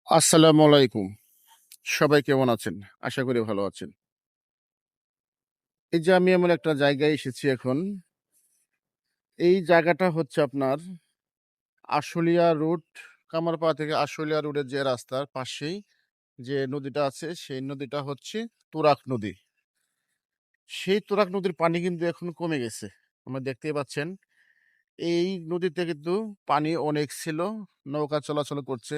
আসসালামু আলাইকুম। সবাই কেমন আছেন? আশা করি ভালো আছেন। এই যে আমি এমন একটা জায়গায় এসেছি এখন। এই জায়গাটা হচ্ছে আপনার আশুলিয়া রোড, কামারপাড়া থেকে আশুলিয়া রোডের যে রাস্তার পাশেই যে নদীটা আছে, সেই নদীটা হচ্ছে তুরাগ নদী। সেই তুরাগ নদীর পানি কিন্তু এখন কমে গেছে। আপনারা দেখতেই পাচ্ছেন। এই নদীতে কিন্তু পানি অনেক ছিল, নৌকা চলাচল করছে।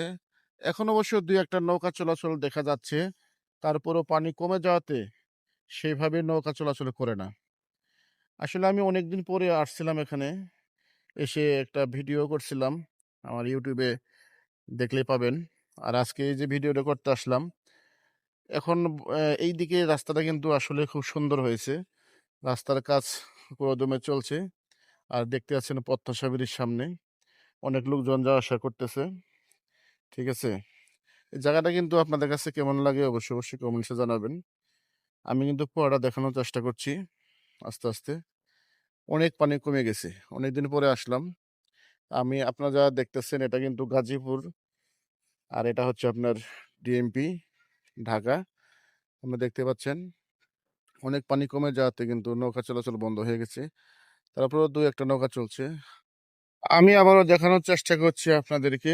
এখন অবশ্য ২-১ টা নৌকা চলাচল দেখা যাচ্ছে। তারপরও পানি কমে যাওয়াতে সেইভাবে নৌকা চলাচল করে না। আসলে আমি অনেকদিন পরে আসছিলাম এখানে। এসে একটা ভিডিও করছিলাম। আমার YouTube এ দেখলেই পাবেন। আর আজকে এই যে ভিডিওটা করতে আসলাম। এখন এইদিকে রাস্তাটা কিন্তু আসলে খুব সুন্দর হয়েছে। রাস্তার কাজ পুরোদমে চলছে। আর দেখতে পাচ্ছেন প্রত্যাশা ব্রিজ সামনে। অনেক লোকজন যাওয়া আসা করতেছে। ঠিক আছে? এই জায়গাটা কিন্তু আপনাদের কাছে কেমন লাগে অবশ্যই কমেন্টসে জানাবেন। আমি কিন্তু পুরাটা দেখানোর চেষ্টা করছি আস্তে, আস্তে। অনেক পানি কমে গেছে। অনেকদিন পরে আসলাম। আপনারা যা দেখতেছেন এটা কিন্তু গাজীপুর, আর এটা হচ্ছে আপনার ডিএমপি ঢাকা। আপনারা দেখতে পাচ্ছেন অনেক পানি কমে যাওয়াতে কিন্তু নৌকা চলাচল বন্ধ হয়ে গেছে। তারপরেও ২-১ টা নৌকা চলছে। আমি আবারও দেখানোর চেষ্টা করছি আপনাদেরকে।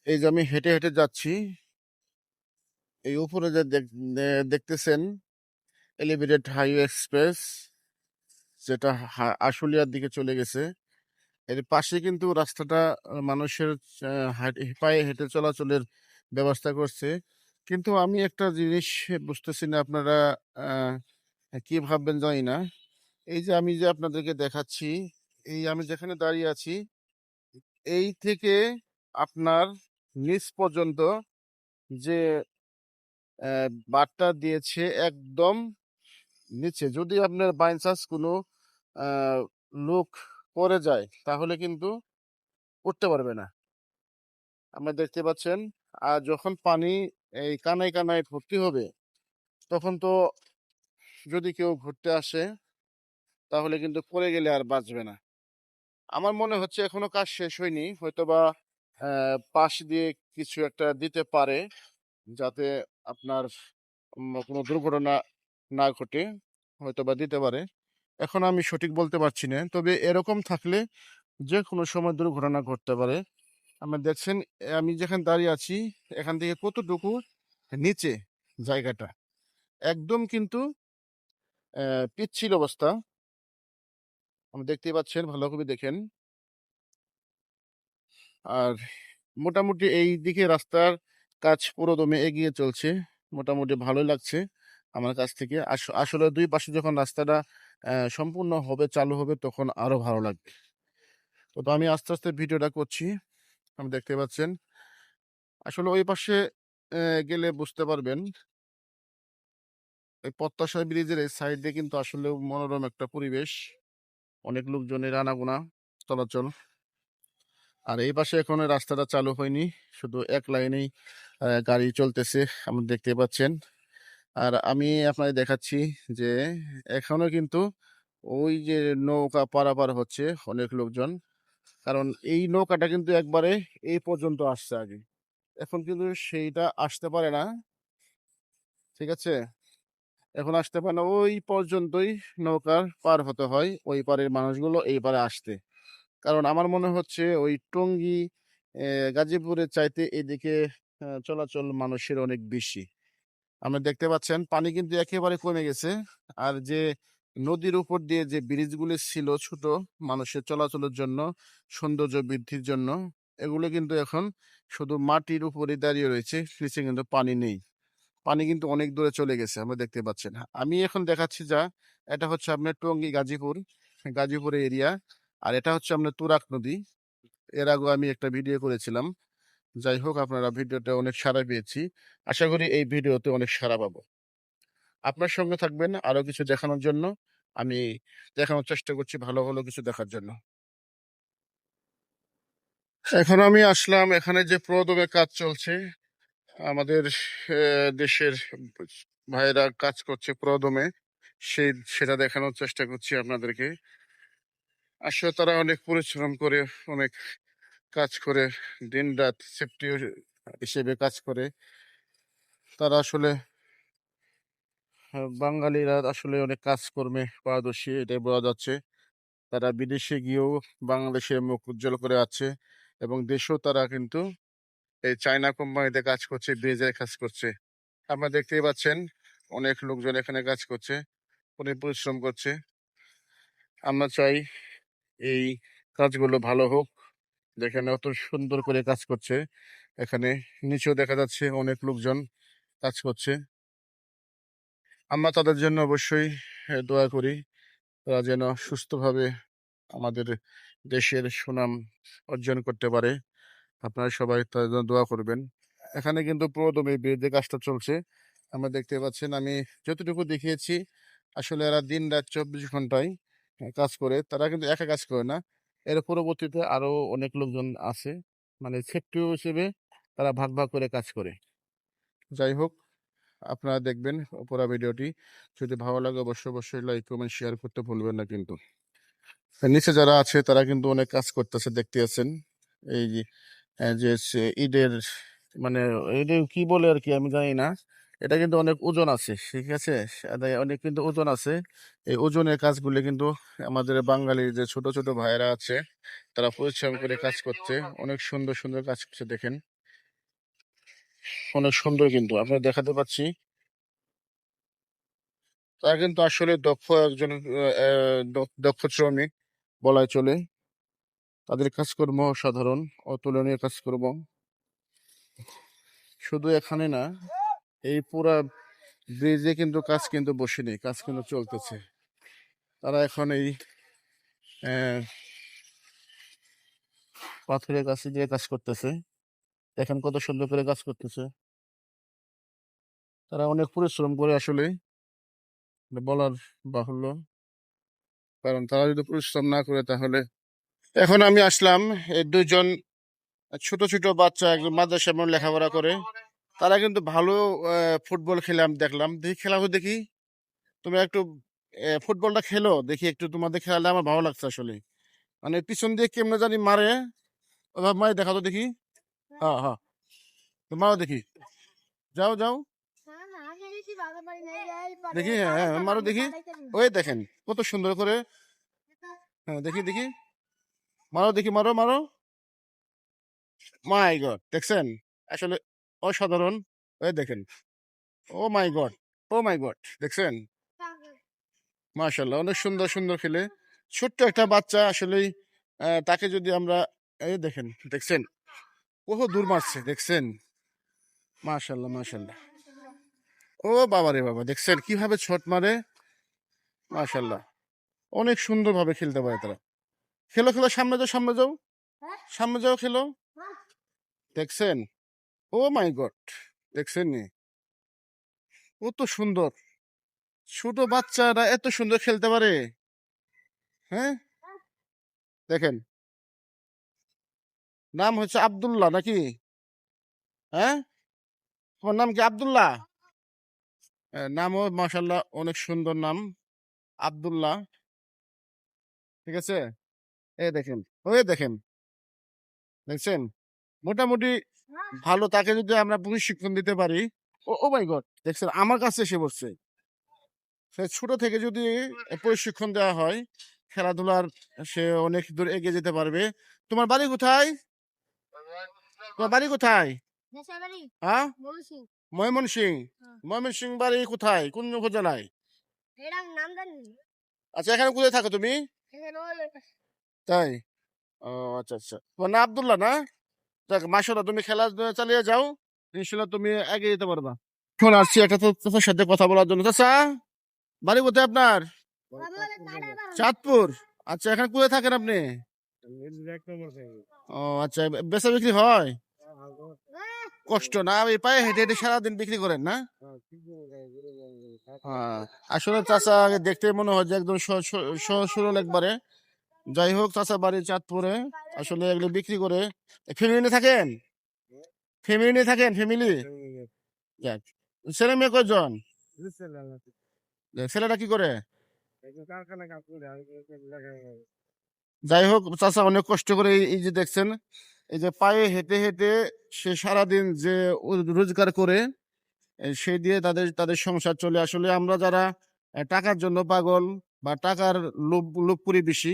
এই যে আমি হেঁটে, হেঁটে যাচ্ছি। এই উপরে যে দেখতেছেন এলিভেটেড হাইওয়ে এক্সপ্রেস, যেটা আশুলিয়ার দিকে চলে গেছে। এর পাশে কিন্তু রাস্তাটা মানুষের পায়ে হেঁটে চলাচলের ব্যবস্থা করছে। কিন্তু আমি একটা জিনিস বুঝতেছি না, আপনারা আহ, কি ভাববেন জানি না। এই যে আমি যে আপনাদেরকে দেখাচ্ছি, এই আমি যেখানে দাঁড়িয়ে আছি, এই থেকে আপনার নিচ পর্যন্ত যে বাঁধটা দিয়েছে একদম নিচে, যদি আপনার বাই চান্স কোনো আহ, লোক পড়ে যায় তাহলে কিন্তু উঠতে পারবে না। আপনারা দেখতে পাচ্ছেন। আর যখন পানি এই কানায় কানায় ভর্তি হবে, তখন তো যদি কেউ ঘুরতে আসে তাহলে কিন্তু পড়ে গেলে আর বাঁচবে না। আমার মনে হচ্ছে এখনো কাজ শেষ হয়নি, হয়তোবা পাশ দিয়ে কিছু একটা দিতে পারে, যাতে আপনার কোনো দুর্ঘটনা না ঘটে, হয়তোবা দিতে পারে। এখন আমি সঠিক বলতে পারছি না, তবে এরকম থাকলে যে কোনো সময় দুর্ঘটনা ঘটতে পারে। আপনারা দেখছেন আমি যেখানে দাঁড়িয়ে আছি, এখান থেকে কতটুকু নিচে জায়গাটা, একদম কিন্তু পিচ্ছিল অবস্থা। আপনি দেখতেই পাচ্ছেন, ভালো করে দেখেন। আর মোটামুটি এই দিকে রাস্তার কাজ পুরোদমে এগিয়ে চলছে। মোটামুটি ভালোই লাগছে আমার কাছ থেকে। আসলে দুই পাশে যখন রাস্তাটা সম্পূর্ণ হবে, চালু হবে, তখন আরো ভালো লাগবে। তো আমি আস্তে আস্তে ভিডিওটা করছি। আপনি দেখতে পাচ্ছেন। আসলে ওই পাশে গেলে বুঝতে পারবেন, ওই প্রত্যাশা ব্রিজের এই সাইডে কিন্তু আসলে মনোরম একটা পরিবেশ। অনেক লোকজনের আনাগোনা চলাচল। আর এই পাশে এখনো রাস্তাটা চালু হয়নি, শুধু এক লাইনেই গাড়ি চলতেছে, আপনি দেখতে পাচ্ছেন। আর আমি আপনাদের দেখাচ্ছি যে এখনো কিন্তু ওই যে নৌকা পারাপার হচ্ছে অনেক লোকজন। কারণ এই নৌকাটা কিন্তু একবারে এই পর্যন্ত আসছে আগে, এখন কিন্তু সেইটা আসতে পারে না। ঠিক আছে? এখন আসতে পারে না, ওই পর্যন্তই নৌকার পার হতে হয় ওই পারের মানুষগুলো এই পারে আসতে। কারণ আমার মনে হচ্ছে ওই টঙ্গী গাজীপুরের চাইতে এদিকে চলাচল মানুষের অনেক বেশি। আমরা দেখতে পাচ্ছেন পানি কিন্তু একেবারে কমে গেছে। আর যে নদীর উপর দিয়ে যে ব্রিজগুলি ছিল ছোট, মানুষের চলাচলের জন্য, সৌন্দর্য বৃদ্ধির জন্য, এগুলো কিন্তু এখন শুধু মাটির উপরে দাঁড়িয়ে রয়েছে, নিচে কিন্তু পানি নেই। পানি কিন্তু অনেক দূরে চলে গেছে, আমরা দেখতে পাচ্ছেন। আমি এখন দেখাচ্ছি যা, এটা হচ্ছে আপনার টঙ্গী গাজীপুরের এরিয়া। আর এটা হচ্ছে আপনার তুরাগ নদী। এর আগে আমি একটা ভিডিও করেছিলাম। যাই হোক, আপনারা ভিডিওতে অনেক সাড়া পেয়েছি। আশা করি এই ভিডিওতে অনেক সাড়া পাবো। আপনার সঙ্গে থাকবেন আরো কিছু দেখানোর জন্য। আমি দেখানোর চেষ্টা করছি ভালো ভালো কিছু দেখার জন্য। এখন আমি আসলাম এখানে যে প্রদমে কাজ চলছে। আমাদের দেশের ভাইরা কাজ করছে প্রদমে, সেটা দেখানোর চেষ্টা করছি আপনাদেরকে। আসলে তারা অনেক পরিশ্রম করে, অনেক কাজ করে, দিন রাত সেফটি হিসেবে কাজ করে। তারা আসলে বাঙালিরা আসলে অনেক কাজকর্মে পারদর্শী, এটাই বোঝা যাচ্ছে। তারা বিদেশে গিয়েও বাংলাদেশের মুখ উজ্জ্বল করে আছে এবং দেশেও তারা কিন্তু এই চায়না কোম্পানিতে কাজ করছে, ব্রিজের কাজ করছে। আপনারা দেখতেই পাচ্ছেন অনেক লোকজন এখানে কাজ করছে, অনেক পরিশ্রম করছে। আমরা চাই এই কাজগুলো ভালো হোক। যেখানে অত সুন্দর করে কাজ করছে, এখানে নিচেও দেখা যাচ্ছে অনেক লোকজন কাজ করছে। আমরা তাদের জন্য অবশ্যই দোয়া করি, তারা যেন সুস্থভাবে আমাদের দেশের সুনাম অর্জন করতে পারে। আপনারা সবাই তাদের জন্য দোয়া করবেন। এখানে কিন্তু পুরোদমে ব্রিজের কাজটা চলছে। আমরা দেখতে পাচ্ছেন, আমি যতটুকু দেখিয়েছি আসলে এরা দিন রাত 24 ঘন্টায় কাজ করে। তারা কিন্তু একা কাজ করে না, এর পরবর্তীতে আরো অনেক লোকজন আছে, মানে সেফটি হিসেবে তারা ভাগ ভাগ করে কাজ করে। যাই হোক, আপনারা দেখবেন পুরো ভিডিওটি। যদি ভালো লাগে অবশ্যই অবশ্যই লাইক কমেন্ট শেয়ার করতে ভুলবেন না কিন্তু। নিচে যারা আছে তারা কিন্তু অনেক কাজ করতেছে, দেখতে আছেন। এই যে ঈদের, মানে এটা কি বলে আর কি আমি জানি না। এটা কিন্তু অনেক ওজন আছে, ঠিক আছে, অনেক কিন্তু ওজন আছে। এই ওজনের কাজগুলি কিন্তু আমাদের বাঙালির যে ছোট ছোট ভাইয়েরা আছে তারা পরিশ্রম করে কাজ করছে, অনেক সুন্দর সুন্দর কাজ করছে। দেখেন অনেক সুন্দর, কিন্তু আপনারা দেখাতে পাচ্ছি। তারা কিন্তু আসলে দক্ষ একজন দক্ষ শ্রমিক বলাই চলে। তাদের কাজকর্ম সাধারণ, অতুলনীয় কাজকর্ম। শুধু এখানে না, এই পুরা ব্রিজে কিন্তু কাজ কিন্তু বসেনি, কাজ কিন্তু চলতেছে। তারা এখন এই আহ, পাথরের কাছে দিয়ে কাজ করতেছে। দেখেন কত সুন্দর করে কাজ করতেছে। তারা অনেক পরিশ্রম করে আসলে, বলার বাহুল্য। কারণ তারা যদি পরিশ্রম না করে তাহলে, এখন আমি আসলাম এই দুইজন ছোট ছোট বাচ্চা একদম মাদ্রাসায় মনে লেখাপড়া করে। তারা কিন্তু ভালো ফুটবল খেলে আমি দেখলাম, দেখি খেলাও দেখি। তুমি একটু ফুটবলটা খেলো দেখি, একটু তোমাদের খেলাটা আমার ভালো লাগছে আসলে। মানে পিছন দিয়ে কেমনে জানি মারে, ওভাবে মারে দেখা তো দেখি। হ্যাঁ হ্যাঁ, তো মারো দেখি, যাও যাও দেখি, হ্যাঁ হ্যাঁ মারো দেখি। ওই দেখেন কত সুন্দর করে, হ্যাঁ দেখি দেখি, মারো দেখি, মারো মারো। মাই গড, দেখছেন আসলে অসাধারণ। ওই দেখেন, ও মাই গড, ও মাই গড, দেখছেন মাশাল্লাহ, অনেক সুন্দর সুন্দর খেলে। ছোট্ট একটা বাচ্চা আসলেই, তাকে যদি আমরা, এই দেখেন, দেখছেন বহু দূর মারছে, দেখছেন মাশাল্লাহ মাশাল্লাহ। ও বাবা রে বাবা, দেখছেন কিভাবে ছট মারে, মাশাল্লাহ। অনেক সুন্দর ভাবে খেলতে পারে তারা। খেলো খেলো, সামনে যাও সামনে যাও, সামনে যাও খেলো, দেখছেন। ও মাই গড, দেখছেন নি, ও তো সুন্দর। ছোট বাচ্চারা এত সুন্দর খেলতে পারে, হ্যাঁ। দেখেন, নাম হচ্ছে আব্দুল্লাহ নাকি? হ্যাঁ, তোমার নাম কি আব্দুল্লাহ? নামও মাশাল্লাহ অনেক সুন্দর নাম, আব্দুল্লাহ, ঠিক আছে। এই দেখেন, ওই দেখেন, দেখছেন মোটামুটি ভালো। তাকে যদি আমরা প্রশিক্ষণ দিতে পারি, ও ও মাই গড, দেখছেন আমার কাছে এসে বসছে। সে ছোট থেকে যদি প্রশিক্ষণ দেওয়া হয় খেলাধুলার, সে অনেক দূর এগিয়ে যেতে পারবে। তোমার বাড়ি কোথায়? তোমার বাড়ি কোথায়? হ্যাঁ, ময়মনসিং। ময়মনসিং বাড়ি কোথায়, কোন উপজেলায়? আচ্ছা, এখানে কোথায় থাকো তুমি? তাই, ও আচ্ছা আচ্ছা, তোমার না আব্দুল্লাহ না? দেখ মাশাআল্লাহ, তুমি খেলা চালিয়ে যাও, ইনশাল্লাহ তুমি এগিয়ে যেতে পারবা। এখন আসছি একটা চাচার সাথে কথা বলার জন্য। চাচা, বাড়ি কোথায় আপনার? চাঁদপুর। আচ্ছা, এখানে কোথায় থাকেন আপনি? ও আচ্ছা, বেচা বিক্রি হয়? কষ্ট না, এই পায়ে হেঁটে হেঁটে সারাদিন বিক্রি করেন না? হ্যাঁ, আসলে চাচা দেখতে মনে হয় যে একদম সহজ সরল একবারে। যাই হোক, চাচা বাড়ি চাঁদপুরে, আসলে এগুলো বিক্রি করে। ফ্যামিলি নিয়ে থাকেন? ফ্যামিলি নিয়ে থাকেন, ফ্যামিলি? যাক, ছেলে মেয়ে কয়জন? ছেলেটা কি করে? যাই হোক, চাচা অনেক কষ্ট করে এই যে দেখছেন এই যে পায়ে হেঁটে হেঁটে সে সারাদিন যে রোজগার করে সেই দিয়ে তাদের তাদের সংসার চলে। আসলে আমরা যারা টাকার জন্য পাগল বা টাকার লোভ করি বেশি,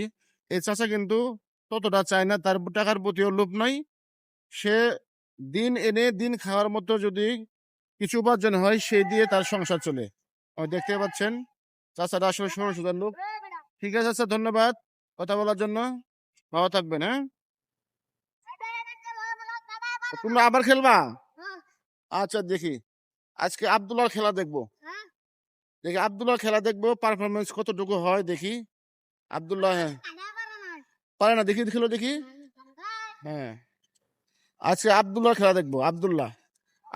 এই চাচা কিন্তু ততটা চায় না, তার টাকার প্রতিও লোভ নাই। সে দিন এনে দিন খাওয়ার মতো যদি কিছু উপার্জন হয় সেই দিয়ে তার সংসার চলে। দেখতে পাচ্ছেন চাচাটা আসলে সরল সোজা লোক। ঠিক আছে চাচা, ধন্যবাদ কথা বলার জন্য। ভালো থাকবেন। হ্যাঁ, তোমরা আবার খেলবা? আচ্ছা দেখি, আজকে আব্দুল্লাহর খেলা দেখবো। দেখি আব্দুল্লাহর খেলা দেখবো, পারফরমেন্স কতটুকু হয় দেখি। আব্দুল্লাহ, হ্যাঁ পারে না, দেখি খেলো দেখি। হ্যাঁ, আজকে আব্দুল্লাহর খেলা দেখবো।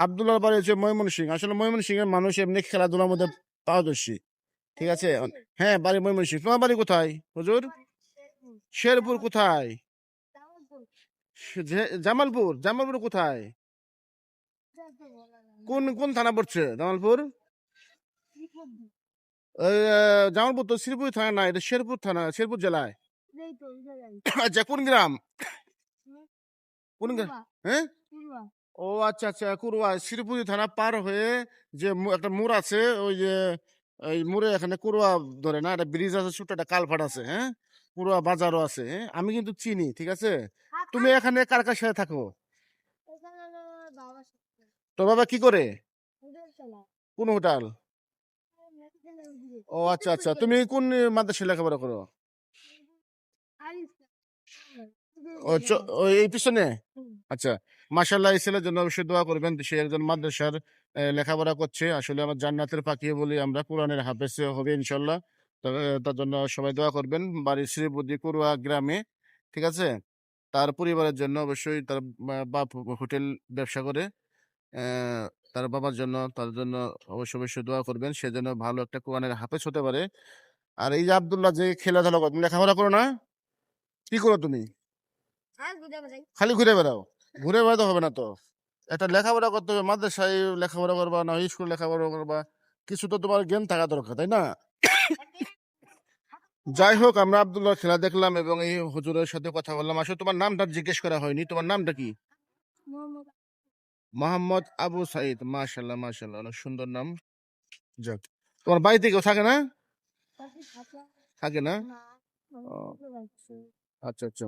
আব্দুল্লাহর বাড়ি হচ্ছে ময়মনসিংহ। আসলে ময়মনসিংহ এর মানুষ এমনি খেলাধুলার মধ্যে পারদর্শী। ঠিক আছে, হ্যাঁ বাড়ি ময়মনসিংহ। তোমার বাড়ি কোথায় হুজুর? শেরপুর কোথায়? জামালপুর। জামালপুর কোথায়? কোন কোন থানা পড়ছে জামালপুর? জামালপুর তো শ্রীপুর থানা না, এটা শেরপুর থানা, শেরপুর জেলায়। আচ্ছা কোন গ্রাম? কোন গ্রাম? হ্যাঁ, ও আচ্ছা আচ্ছা, কুরুয়া শ্রীপুরি থানা পার হয়ে যে একটা মোড় আছে, ওই যে এই মোড়ে এখানে কুরুয়া ধরে না, একটা ব্রিজ আছে, ছোট একটা কালভার্ট আছে। হ্যাঁ, কুরুয়া বাজারও আছে। হ্যাঁ, আমি কিন্তু চিনি। ঠিক আছে, তুমি এখানে কার কার সাথে থাকো? তোর বাবা কি করে? কোন হোটেল? ও আচ্ছা আচ্ছা, তুমি কোন মাদ্রাসায় লেখাপড়া করো? এই পিছনে। আচ্ছা, মাশাআল্লাহ, এই ছেলের জন্য অবশ্যই দোয়া করবেন। সে একজন মাদ্রাসার লেখাপড়া করছে। আসলে আমার জান্নাতের পাখি বলি আমরা, কোরআনের হাফেজ হবে ইনশাল্লাহ। তবে তার জন্য সবাই দোয়া করবেন। বাড়ি শ্রীবুদ্ধি কুরুয়া গ্রামে। ঠিক আছে, তার পরিবারের জন্য অবশ্যই, তার বাপ হোটেল ব্যবসা করে। আহ, তার বাবার জন্য, তার জন্য অবশ্যই অবশ্যই দোয়া করবেন, সে যেন ভালো একটা কোরআনের হাফেজ হতে পারে। আর এই যে আব্দুল্লাহ যে খেলাধুলা করে, তুমি লেখাপড়া করো না? কি করো তুমি? খালি ঘুরে বেড়াও? ঘুরে বেড়াতে হবে না তো, একটা লেখাপড়া করতে হবে। মাদ্রাসায় লেখাপড়া করবা না স্কুল লেখাপড়া করবা, কিছু তো তোমার জ্ঞান থাকা দরকার, তাই না? যাই হোক, আমরা আব্দুল্লাহ খেলা দেখলাম এবং এই হুজুরের সাথে কথা বললাম। আসলে তোমার নামটা জিজ্ঞেস করা হয়নি, তোমার নামটা কি? মোহাম্মদ আবু সাইদ। মাশাল্লাহ মাশাল্লাহ, অনেক সুন্দর নাম। যাক, তোমার বাড়িতে কেউ থাকে না? থাকে না? ও, আচ্ছা আচ্ছা।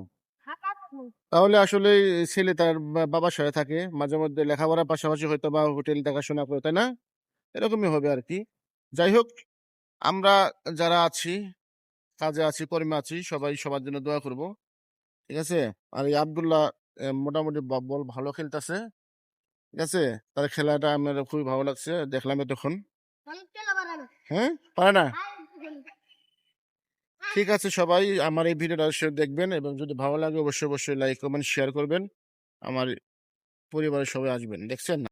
তাহলে আসলে এই ছেলে তার বাবার সাথে থাকে, মাঝে মধ্যে লেখাপড়ার পাশাপাশি হয়তো বা হোটেল দেখাশোনা করে, তাই না? এরকমই হবে আর কি। যাই হোক, আমরা যারা আছি, কাজে আছি, কর্মে আছি, সবাই সবার জন্য দোয়া করব। ঠিক আছে, আর এই আব্দুল্লাহ মোটামুটি বল ভালো খেলতেছে। ঠিক আছে, তার খেলাটা আমার খুবই ভালো লাগছে, দেখলাম এতক্ষণ। হ্যাঁ, পারে না? ঠিক আছে, সবাই আমার এই ভিডিওটা অবশ্যই দেখবেন এবং যদি ভালো লাগে অবশ্যই অবশ্যই লাইক কমেন্ট শেয়ার করবেন। আমার পরিবারের সবাই আসবেন, দেখছেন?